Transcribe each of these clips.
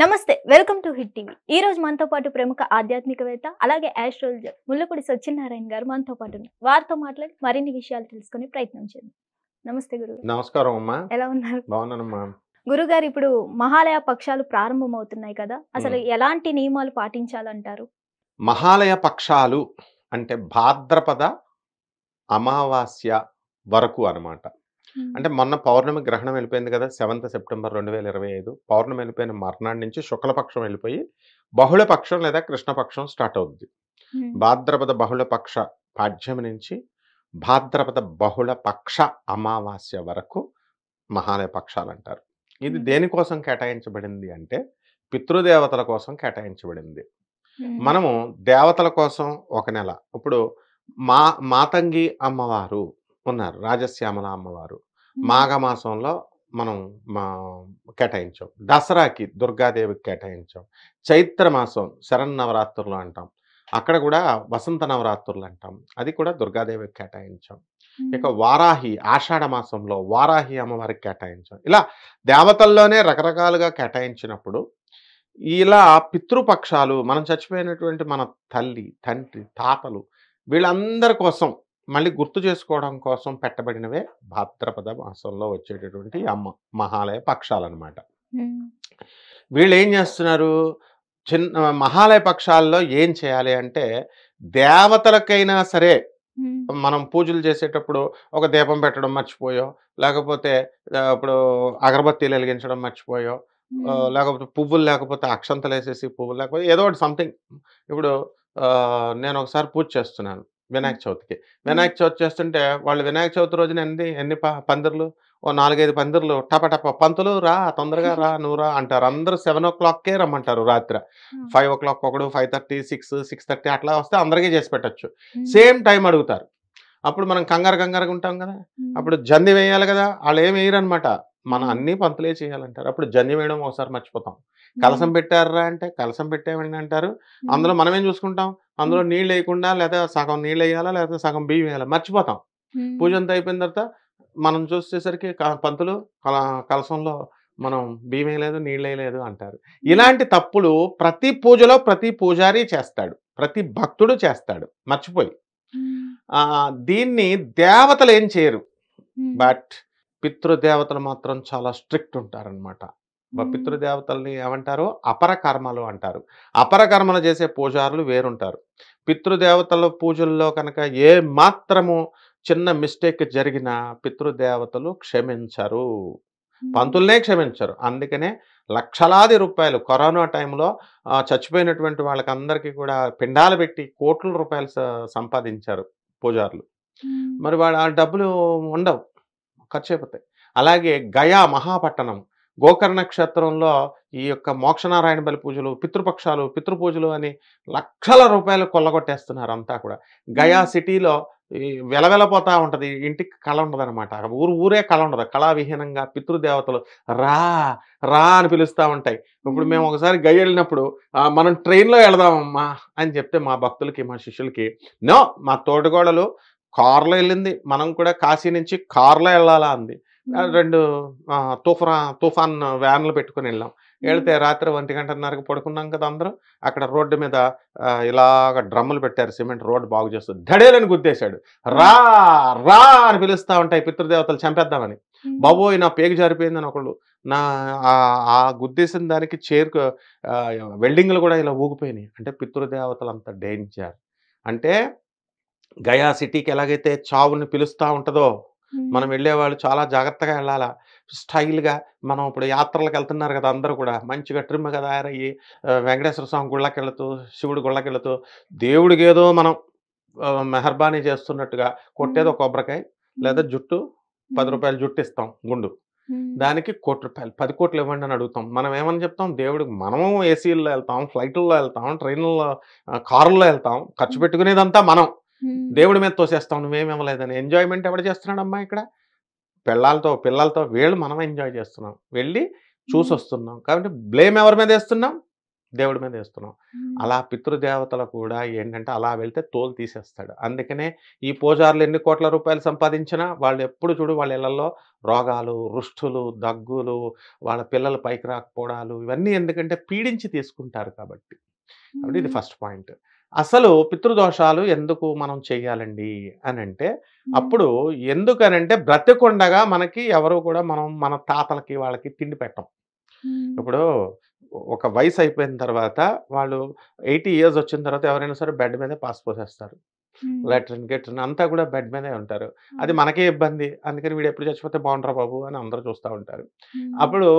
నమస్తే welcome to hit TV. ఈ రోజు మనతో పాటు ప్రముఖ ఆధ్యాత్మికవేత్త అలాగే ఆస్ట్రాలజర్ ముల్లపూడి సత్యనారాయణ గారు మనతో పాటు ఉన్నారు. వారితో మాట్లాడి మరిన్ని విషయాలు తెలుసుకునే ప్రయత్నం చేద్దాం. నమస్తే గురుగారు. నమస్కారం అమ్మా. ఎలా ఉన్నారు? బాగున్నానమ్మా. గురుగారు, ఇప్పుడు మహాలయ పక్షాలు ప్రారంభమవుతున్నాయి కదా, అసలు ఎలాంటి నియమాలు పాటించాలంటారు? మహాలయ పక్షాలు అంటే భాద్రపద అమావాస్య వరకు అన్నమాట. అంటే మొన్న పౌర్ణమి గ్రహణం వెళ్ళిపోయింది కదా, 7th సెప్టెంబర్ 2025. పౌర్ణమి వెళ్ళిపోయిన మర్నాడు నుంచి శుక్లపక్షం వెళ్ళిపోయి బహుళపక్షం లేదా కృష్ణపక్షం స్టార్ట్ అవుద్ది. భాద్రపద బహుళపక్ష పాడ్యమి నుంచి భాద్రపద బహుళపక్ష అమావాస్య వరకు మహాలయ పక్షాలు అంటారు. ఇది దేనికోసం కేటాయించబడింది అంటే పితృదేవతల కోసం కేటాయించబడింది. మనము దేవతల కోసం ఒక నెల, ఇప్పుడు మాతంగి అమ్మవారు ఉన్నారు, రాజశ్యామల అమ్మవారు మాఘమాసంలో మనం కేటాయించాం. దసరాకి దుర్గాదేవికి కేటాయించాం. చైత్రమాసం శరన్నవరాత్రులు అంటాం, అక్కడ కూడా వసంత నవరాత్రులు అంటాం, అది కూడా దుర్గాదేవికి కేటాయించాం. ఇక వారాహి ఆషాఢ మాసంలో వారాహి అమ్మవారికి కేటాయించాం. ఇలా దేవతల్లోనే రకరకాలుగా కేటాయించినప్పుడు ఇలా పితృపక్షాలు, మనం చచ్చిపోయినటువంటి మన తల్లి తండ్రి తాతలు వీళ్ళందరి కోసం మళ్ళీ గుర్తు చేసుకోవడం కోసం పెట్టబడినవే భాద్రపద మాసంలో వచ్చేటటువంటి మహాలయ పక్షాలు అనమాట. వీళ్ళు ఏం చేస్తున్నారు, మహాలయ పక్షాల్లో ఏం చేయాలి అంటే దేవతలకైనా సరే మనం పూజలు చేసేటప్పుడు ఒక దీపం పెట్టడం మర్చిపోయో, లేకపోతే ఇప్పుడు అగరబత్తీలు వెలిగించడం మర్చిపోయో, లేకపోతే పువ్వులు లేకపోతే అక్షంతలు వేసేసి పువ్వులు లేకపోతే ఏదో ఒకటి సంథింగ్. ఇప్పుడు నేను ఒకసారి పూజ చేస్తున్నాను వినాయక చవితికి. వినాయక చవితి చేస్తుంటే వాళ్ళు వినాయక చవితి రోజున ఎన్ని పందిర్లు, ఓ 4-5 పందిర్లు టపటప పంతులు రా తొందరగా రా నువ్వు రా అంటారు. అందరూ 7 o'clockకే రమ్మంటారు. రాత్రి 5 o'clock ఒకడు, 5:30, 6:30 అట్లా వస్తే అందరికీ చేసి పెట్టచ్చు. సేమ్ టైం అడుగుతారు. అప్పుడు మనం కంగారుగా ఉంటాం కదా, అప్పుడు జంది వేయాలి కదా, వాళ్ళు ఏం వేయరనమాట, మనం అన్ని పంతులే చేయాలంటారు. అప్పుడు జంది వేయడం ఒకసారి మర్చిపోతాం. కలసం పెట్టారా అంటే కలసం పెట్టామని అంటారు. అందులో మనమేం చూసుకుంటాం, అందులో నీళ్ళు వేయకుండా లేదా సగం నీళ్ళు వేయాలా లేకపోతే సగం బియ్యం వేయాలా మర్చిపోతాం. పూజ అంతా అయిపోయిన తర్వాత మనం చూసేసరికి పంతులు కలసంలో మనం బియ్యం వేయలేదు నీళ్ళు వేయలేదు అంటారు. ఇలాంటి తప్పులు ప్రతి పూజలో ప్రతి పూజారి చేస్తాడు, ప్రతి భక్తుడు చేస్తాడు మర్చిపోయి. దీన్ని దేవతలు ఏం చేయరు, బట్ పితృదేవతలు మాత్రం చాలా స్ట్రిక్ట్ ఉంటారనమాట. పితృదేవతల్ని ఏమంటారు, అపరకర్మలు అంటారు. అపరకర్మలు చేసే పూజారులు వేరుంటారు. పితృదేవతల పూజల్లో కనుక ఏ మాత్రము చిన్న మిస్టేక్ జరిగినా పితృదేవతలు క్షమించరు, పంతుల్నే క్షమించరు. అందుకనే లక్షలాది రూపాయలు కరోనా టైంలో చచ్చిపోయినటువంటి వాళ్ళకందరికీ కూడా పిండాలు పెట్టి కోట్ల రూపాయలు సంపాదించారు పూజారులు. మరి ఆ డబ్బులు ఉండవు, ఖర్చు అయిపోతాయి. అలాగే గయా మహాపట్టణం గోకర్ణ క్షేత్రంలో ఈ యొక్క మోక్షనారాయణ బలి పూజలు, పితృపక్షాలు, పితృపూజలు అని లక్షల రూపాయలు కొల్లగొట్టేస్తున్నారు అంతా కూడా. గయా సిటీలో వెలవెలపోతా ఉంటుంది, ఇంటికి కళ ఉండదు అనమాట, ఊరే కళ ఉండదు. కళావిహీనంగా పితృదేవతలు రా రా అని పిలుస్తూ ఉంటాయి. ఇప్పుడు మేము ఒకసారి గయ వెళ్ళినప్పుడు మనం ట్రైన్లో వెళదామమ్మా అని చెప్తే మా భక్తులకి మా శిష్యులకి నో, మా తోటిగోడలు కార్లో వెళ్ళింది, మనం కూడా కాశీ నుంచి కార్లో వెళ్ళాలా అంది. 2 తుఫాన్ వ్యాన్లు పెట్టుకుని వెళ్ళాం. వెళితే రాత్రి 1:30కి పడుకున్నాం కదా అందరూ. అక్కడ రోడ్డు మీద ఇలాగ డ్రమ్ములు పెట్టారు, సిమెంట్ రోడ్డు బాగు చేస్తుంది. ధడేలని గుద్దేశాడు. రా రా అని పిలుస్తూ ఉంటాయి పితృదేవతలు చంపేద్దామని. బాబోయ్ నా పేగు జారిపోయిందని ఒకళ్ళు, ఆ గుద్దేసిన దానికి చేరుకు వెల్డింగ్లు కూడా ఇలా ఊగిపోయినాయి. అంటే పితృదేవతలు అంత డేంజర్. అంటే గయా సిటీకి ఎలాగైతే చావుని పిలుస్తూ ఉంటుందో మనం వెళ్ళేవాళ్ళు చాలా జాగ్రత్తగా వెళ్ళాలా, స్టైల్గా. మనం ఇప్పుడు యాత్రలకు వెళ్తున్నారు కదా, అందరూ కూడా మంచిగా ట్రిమ్గా తయారయ్యి వెంకటేశ్వర స్వామి గుళ్ళకి వెళుతూ శివుడి గుళ్ళకి వెళుతూ దేవుడికి ఏదో మనం మెహర్బానీ చేస్తున్నట్టుగా కొట్టేదో కొబ్బరికాయ లేదా జుట్టు 10 రూపాయలు జుట్టు ఇస్తాం గుండు, దానికి 1 కోటి రూపాయలు 10 కోట్లు ఇవ్వండి అని అడుగుతాం. మనం ఏమని చెప్తాం, దేవుడికి మనము ఏసీల్లో వెళ్తాం, ఫ్లైట్లలో వెళ్తాం, ట్రైన్లలో కారుల్లో వెళ్తాం, ఖర్చు పెట్టుకునేదంతా మనం దేవుడి మీద తోసేస్తాం, నువ్వేమి ఇవ్వలేదని. ఎంజాయ్మెంట్ ఎవరు చేస్తున్నాడమ్మా ఇక్కడ, పిల్లలతో వీళ్ళు మనం ఎంజాయ్ చేస్తున్నాం, వెళ్ళి చూసి వస్తున్నాం. కాబట్టి బ్లేమ్ ఎవరి మీద వేస్తున్నాం, దేవుడి మీద వేస్తున్నాం. అలా పితృదేవతలు కూడా ఏంటంటే అలా వెళ్తే తోలు తీసేస్తాడు. అందుకనే ఈ పూజారులు ఎన్ని కోట్ల రూపాయలు సంపాదించినా వాళ్ళు ఎప్పుడు చూడు వాళ్ళ ఇళ్లలో రోగాలు, రుష్టులు, దగ్గులు, వాళ్ళ పిల్లలు పైకి రాకపోవడాలు ఇవన్నీ ఎందుకంటే పీడించి తీసుకుంటారు కాబట్టి. కాబట్టి ఇది ఫస్ట్ పాయింట్. అసలు పితృదోషాలు ఎందుకు మనం చెయ్యాలండి అనంటే, అప్పుడు ఎందుకనంటే బ్రతికుండగా మనకి ఎవరు కూడా మనం మన తాతలకి వాళ్ళకి తిండి పెట్టం. ఇప్పుడు ఒక వయసు అయిపోయిన తర్వాత వాళ్ళు 80 ఇయర్స్ వచ్చిన తర్వాత ఎవరైనా సరే బెడ్ మీదే పాస్ పోసేస్తారు. లాట్రిన్, గెట్రిన్ అంతా కూడా బెడ్ మీదే ఉంటారు. అది మనకే ఇబ్బంది. అందుకని వీడు ఎప్పుడు చచ్చిపోతే బాగుంటారా బాబు అని అందరూ చూస్తా ఉంటారు. అప్పుడు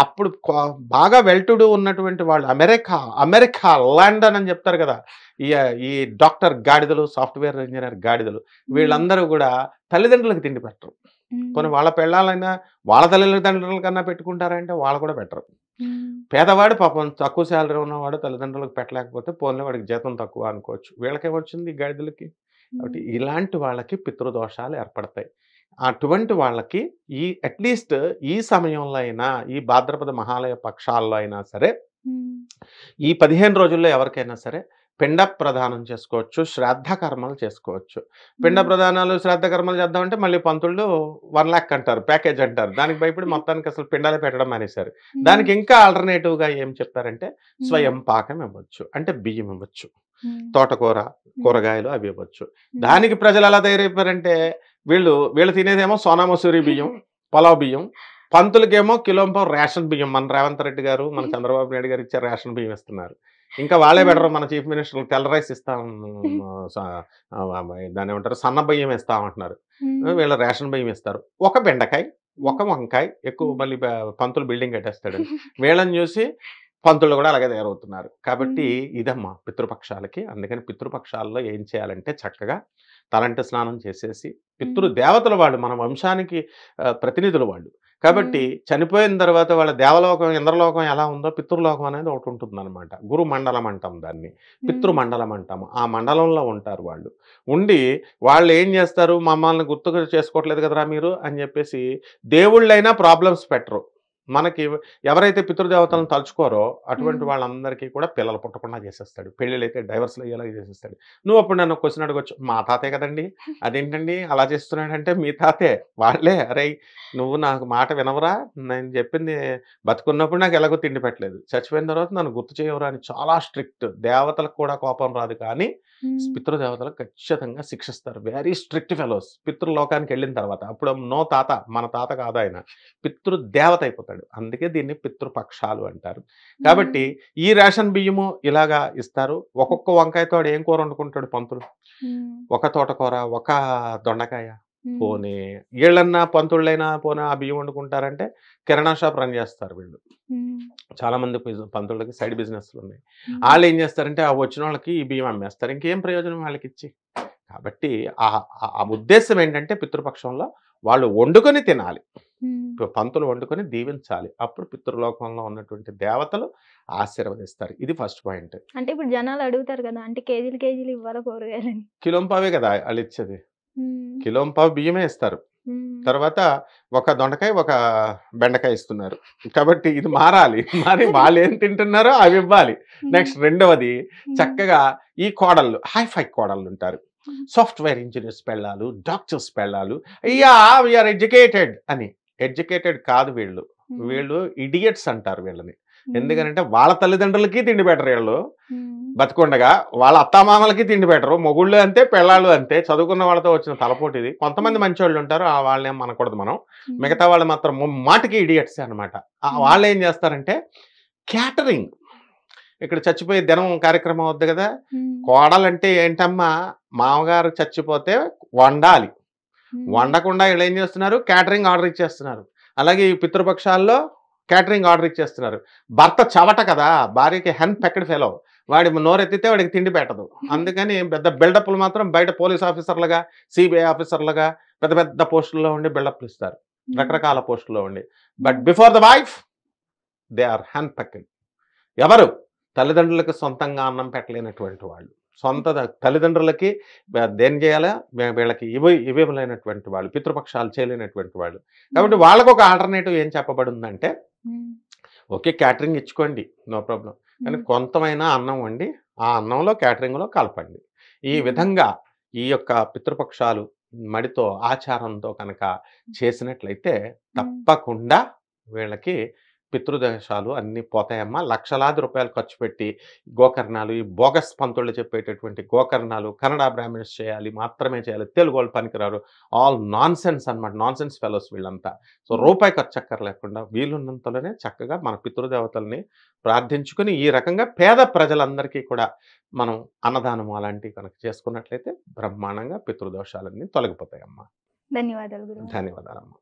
అప్పుడు బాగా వెల్ టు డూ ఉన్నటువంటి వాళ్ళు అమెరికా, లండన్ అని చెప్తారు కదా! ఈ ఈ డాక్టర్ గాడిదలు, సాఫ్ట్‌వేర్ ఇంజినీర్ గాడిదలు వీళ్ళందరూ కూడా తల్లిదండ్రులకు తిండి పెట్టరు. పోనీ వాళ్ళ పెళ్ళాలైనా వాళ్ళ తల్లిదండ్రుల కన్నా పెట్టుకుంటారంటే వాళ్ళు కూడా పెట్టరు. పేదవాడు పాపం తక్కువ శాలరీ ఉన్నవాడు తల్లిదండ్రులకు పెట్టలేకపోతే పోన్లే వాడికి జీతం తక్కువ అనుకోవచ్చు. వీళ్ళకేమొచ్చింది గాడిదలకి. కాబట్టి ఇలాంటి వాళ్ళకి పితృదోషాలు ఏర్పడతాయి. అటువంటి వాళ్ళకి అట్‌లీస్ట్ ఈ సమయంలో అయినా ఈ భాద్రపద మహాలయ పక్షాల్లో అయినా సరే ఈ 15 రోజుల్లో ఎవరికైనా సరే పిండ ప్రదానం చేసుకోవచ్చు. శ్రాద్ధ కర్మలు చేసుకోవచ్చు. పిండ ప్రదానాలు, శ్రాద్ధ కర్మలు చేద్దామంటే మళ్ళీ పంతుళ్ళు 1 లక్ష్ అంటారు. ప్యాకేజ్ అంటారు. దానికి భయపడి మొత్తానికి అసలు పిండాలే పెట్టడం మానేశారు. దానికి ఇంకా ఆల్టర్‌నేటివ్‌గా ఏం చెప్పారంటే స్వయం పాకం ఇవ్వచ్చు. అంటే బియ్యం ఇవ్వచ్చు. తోటకూర, కూరగాయలు అవి ఇవ్వచ్చు. దానికి ప్రజలు ఎలా తయారైపోయారంటే వీళ్ళు తినేదేమో సోనా మసూరి బియ్యం, పలావ్ బియ్యం. పంతులకేమో కిలోంపావు రేషన్ బియ్యం. మన రేవంత్ రెడ్డి గారు, మన చంద్రబాబు నాయుడు గారు ఇచ్చే రేషన్ బియ్యం ఇస్తున్నారు. ఇంకా వాళ్ళే బెటరు. మన చీఫ్ మినిస్టర్ తెల్ల రైస్ ఇస్తాం, దాన్ని ఏమంటారు సన్న బియ్యం ఇస్తామంటున్నారు. వీళ్ళ రేషన్ బియ్యం ఇస్తారు. ఒక బెండకాయ, ఒక వంకాయ ఎక్కువ మళ్ళీ పంతులు బిల్డింగ్ కట్టేస్తాడు. వీళ్ళని చూసి పంతులు కూడా అలాగే తయారవుతున్నారు. కాబట్టి ఇదమ్మా పితృపక్షాలకి. అందుకని పితృపక్షాల్లో ఏం చేయాలంటే చక్కగా తలంటి స్నానం చేసేసి పితృదేవతలు వాళ్ళు మన వంశానికి ప్రతినిధులు వాళ్ళు. కాబట్టి చనిపోయిన తర్వాత వాళ్ళ దేవలోకం, ఇంద్రలోకం ఎలా ఉందో పితృలోకం అనేది ఒకటి ఉంటుందన్నమాట. గురు మండలం అంటాం దాన్ని, పితృమండలం అంటాము. ఆ మండలంలో ఉంటారు వాళ్ళు. ఉండి వాళ్ళు ఏం చేస్తారు, మమ్మల్ని గుర్తుకు చేసుకోవట్లేదు కదరా మీరు అని చెప్పేసి దేవుళ్ళైనా ప్రాబ్లమ్స్ పెట్టరు. మనకి ఎవరైతే పితృదేవతలను తలుచుకోరో అటువంటి వాళ్ళందరికీ కూడా పిల్లలు పుట్టకుండా చేసేస్తాడు. పెళ్ళిళ్ళైతే డైవర్స్లు అయ్యేలాగా చేసేస్తాడు. నువ్వు అప్పుడు నన్ను క్వశ్చన్ అడగొచ్చు, మా తాతే కదండి, అదేంటండి అలా చేస్తున్నాడంటే మీ తాతే. వాళ్ళే అరే నువ్వు నాకు మాట వినవరా, నేను చెప్పింది బతుకున్నప్పుడు నాకు ఎలాగో తిండి పెట్టలేదు, చచ్చిపోయిన తర్వాత నన్ను గుర్తు చేయవరా అని చాలా స్ట్రిక్ట్. దేవతలకు కూడా కోపం రాదు కానీ పితృదేవతలకు ఖచ్చితంగా శిక్షిస్తారు. Very strict fellows. పితృలోకానికి వెళ్ళిన తర్వాత అప్పుడు నో తాత, మన తాత కాదు ఆయన, పితృదేవత అయిపోతాడు. అందుకే దీన్ని పితృపక్షాలు అంటారు. కాబట్టి ఈ రేషన్ బియ్యము ఇలాగా ఇస్తారు. ఒక్కొక్క వంకాయతో ఏం కూర వండుకుంటాడు పంతులు, ఒక తోటకూర, ఒక దొండకాయ. పోనీ వీళ్ళన్నా పంతుళ్ళైనా పోనీ ఆ బియ్యం వండుకుంటారంటే కిరాణా షాప్ రన్ చేస్తారు వీళ్ళు. చాలా మంది పంతుళ్ళకి సైడ్ బిజినెస్లు ఉన్నాయి. వాళ్ళు ఏం చేస్తారంటే ఆ వచ్చిన వాళ్ళకి ఈ బియ్యం అమ్మేస్తారు. ఇంకేం ప్రయోజనం వాళ్ళకి ఇచ్చి. కాబట్టి ఆ ఉద్దేశం ఏంటంటే పితృపక్షంలో వాళ్ళు వండుకొని తినాలి, పంతులు వండుకొని దీవించాలి. అప్పుడు పితృలోకంలో ఉన్నటువంటి దేవతలు ఆశీర్వదిస్తారు. ఇది ఫస్ట్ పాయింట్. అంటే ఇప్పుడు జనాలు అడుగుతారు కదా, అంటే కేజీలు ఇవ్వాలా కూరగాయలని? కిలోంపావే కదా వాళ్ళు ఇచ్చేది. కిలోంపావు బియ్యమే ఇస్తారు. తర్వాత ఒక దొండకాయ, ఒక బెండకాయ ఇస్తున్నారు. కాబట్టి ఇది మారాలి. మరి వాళ్ళు ఏం తింటున్నారో అవి ఇవ్వాలి. నెక్స్ట్ రెండవది చక్కగా ఈ కోడళ్ళు, హైఫై కోడళ్ళు ఉంటారు. సాఫ్ట్‌వేర్ ఇంజనీర్స్ పెళ్ళాలు, డాక్టర్స్ పెళ్ళాలు, అయ్యా వీఆర్ ఎడ్యుకేటెడ్ అని. ఎడ్యుకేటెడ్ కాదు వీళ్ళు. వీళ్ళు ఇడియట్స్ అంటారు వీళ్ళని. ఎందుకనంటే వాళ్ళ తల్లిదండ్రులకి తిండి పెట్టరు వీళ్ళు బతికుండగా, వాళ్ళ అత్తామామలకి తిండి పెట్టరు. మొగుళ్ళు అంతే, పెళ్ళాళ్ళు అంతే. చదువుకున్న వాళ్ళతో వచ్చిన తలపోటిది. కొంతమంది మంచి వాళ్ళు ఉంటారు, వాళ్ళేం మనకూడదు మనం. మిగతా వాళ్ళు మాత్రం మాటికి ఇడియట్స్ అనమాట. వాళ్ళు ఏం చేస్తారంటే క్యాటరింగ్. ఇక్కడ చచ్చిపోయే దినం కార్యక్రమం అవుద్ది కదా, కోడలంటే ఏంటమ్మా, మామగారు చచ్చిపోతే వండాలి. వండకుండా వీళ్ళు ఏం చేస్తున్నారు, క్యాటరింగ్ ఆర్డర్ ఇచ్చేస్తున్నారు. అలాగే ఈ పితృపక్షాల్లో క్యాటరింగ్ ఆర్డర్ ఇచ్చేస్తున్నారు. భర్త చవట కదా, భార్యకి హెన్ పెక్కడ్ ఫెలో, వాడి నోరెత్తితే వాడికి తిండి పెట్టదు. అందుకని పెద్ద బిల్డప్లు మాత్రం బయట పోలీస్ ఆఫీసర్లుగా, సిబిఐ ఆఫీసర్లుగా పెద్ద పెద్ద పోస్టుల్లో ఉండి బిల్డప్లు ఇస్తారు, రకరకాల పోస్టుల్లో ఉండి. But before the wife they are handpicked. ఎవరు తల్లిదండ్రులకు సొంతంగా అన్నం పెట్టలేనటువంటి వాళ్ళు, సొంత తల్లిదండ్రులకి దేని చేయాలా, వీళ్ళకి ఇవ్వలేనటువంటి వాళ్ళు, పితృపక్షాలు చేయలేనటువంటి వాళ్ళు. కాబట్టి వాళ్ళకు ఒక ఆల్టర్నేటివ్ ఏం చెప్పబడిందంటే ఓకే, క్యాటరింగ్ ఇచ్చుకోండి, నో ప్రాబ్లం. కానీ కొంతమైనా అన్నం వండి ఆ అన్నంలో క్యాటరింగ్లో కలపండి. ఈ విధంగా ఈ యొక్క పితృపక్షాలు మడితో ఆచారంతో కనుక చేసినట్లయితే తప్పకుండా వీళ్ళకి పితృదోషాలు అన్నీ పోతాయమ్మా. లక్షలాది రూపాయలు ఖర్చు పెట్టి గోకర్ణాలు, ఈ బోగస్ పంతుళ్ళు చెప్పేటటువంటి గోకర్ణాలు కన్నడ బ్రాహ్మిన్స్ చేయాలి, మాత్రమే చేయాలి, తెలుగు వాళ్ళు పనికిరారు, ఆల్ నాన్ సెన్స్ అనమాట. నాన్ సెన్స్ ఫెలోస్ వీళ్ళంతా. సో రూపాయి ఖర్చు అక్కర్లేకుండా వీలున్నంతలోనే చక్కగా మన పితృదేవతల్ని ప్రార్థించుకొని ఈ రకంగా పేద ప్రజలందరికీ కూడా మనం అన్నదానం అలాంటివి కనుక చేసుకున్నట్లయితే బ్రహ్మాండంగా పితృదోషాలన్నీ తొలగిపోతాయమ్మా. ధన్యవాదాలు గురువు. ధన్యవాదాలమ్మా.